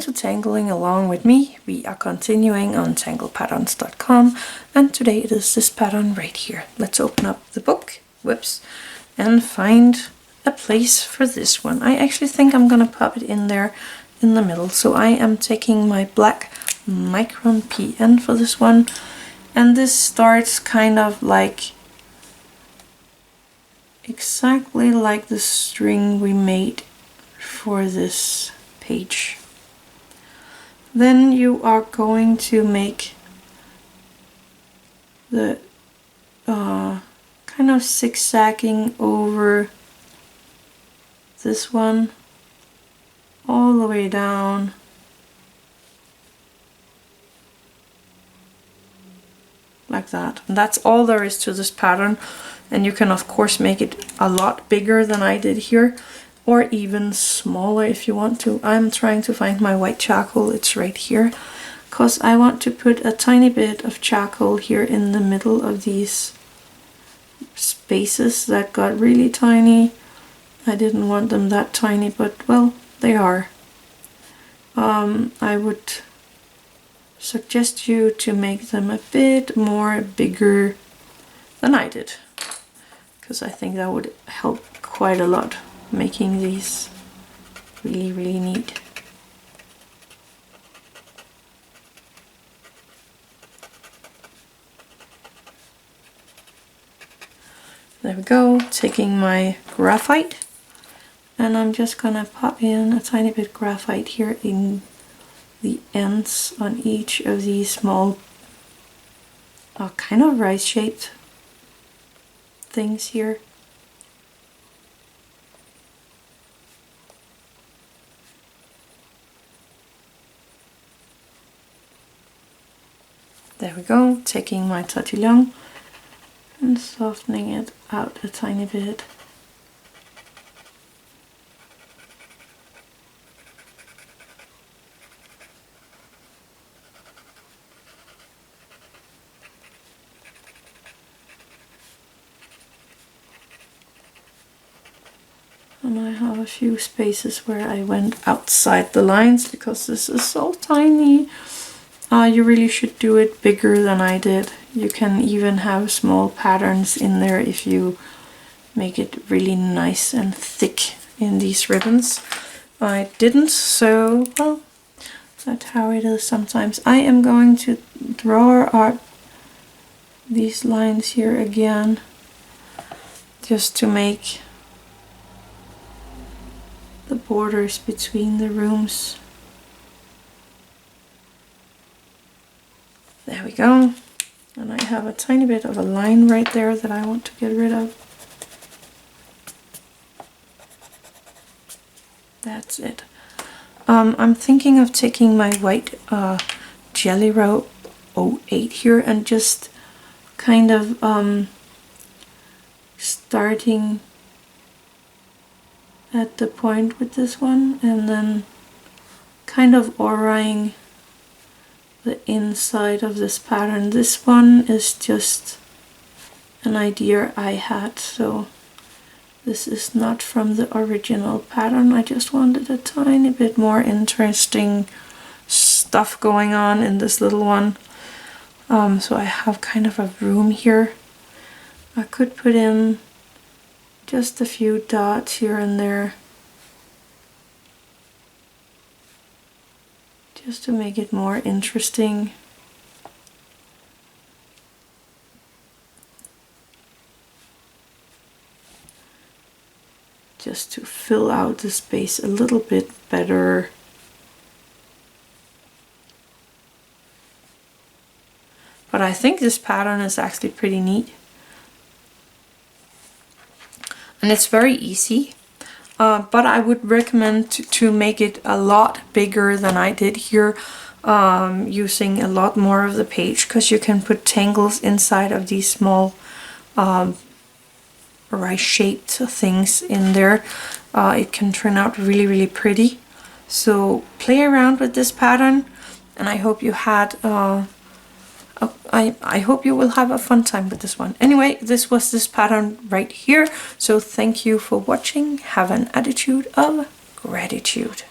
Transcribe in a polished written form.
Welcome to Tangling Along with me. We are continuing on tanglepatterns.com, and today it is this pattern right here. Let's open up the book, whoops, and find a place for this one. I actually think I'm gonna pop it in there in the middle. So I am taking my black Micron PN for this one, and this starts kind of like exactly like the string we made for this page. Then you are going to make the kind of zigzagging over this one all the way down like that. And that's all there is to this pattern, and you can of course make it a lot bigger than I did here, or even smaller if you want to. I'm trying to find my white charcoal, it's right here, because I want to put a tiny bit of charcoal here in the middle of these spaces that got really tiny. I didn't want them that tiny, but well, they are. I would suggest you to make them a bit more bigger than I did, because I think that would help quite a lot, making these really neat. There we go, taking my graphite, and I'm just gonna pop in a tiny bit graphite here in the ends on each of these small kind of rice shaped things here. There we go, taking my Tortillion and softening it out a tiny bit. And I have a few spaces where I went outside the lines because this is so tiny. You really should do it bigger than I did. You can even have small patterns in there if you make it really nice and thick in these ribbons. I didn't, so well, that's how it is sometimes. I am going to draw out these lines here again, just to make the borders between the rooms. There we go. And I have a tiny bit of a line right there that I want to get rid of. That's it. I'm thinking of taking my white Jelly Roll 08 here and just kind of starting at the point with this one, and then kind of auraing the inside of this pattern. This one is just an idea I had, so this is not from the original pattern. I just wanted a tiny bit more interesting stuff going on in this little one. So I have kind of a room here. I could put in just a few dots here and there, just to make it more interesting. Just to fill out the space a little bit better. But I think this pattern is actually pretty neat. And it's very easy. But I would recommend to make it a lot bigger than I did here, using a lot more of the page, because you can put tangles inside of these small rice-shaped things in there. It can turn out really pretty. So play around with this pattern, and I hope you had I hope you will have a fun time with this one. Anyway, this was this pattern right here. So thank you for watching. Have an attitude of gratitude.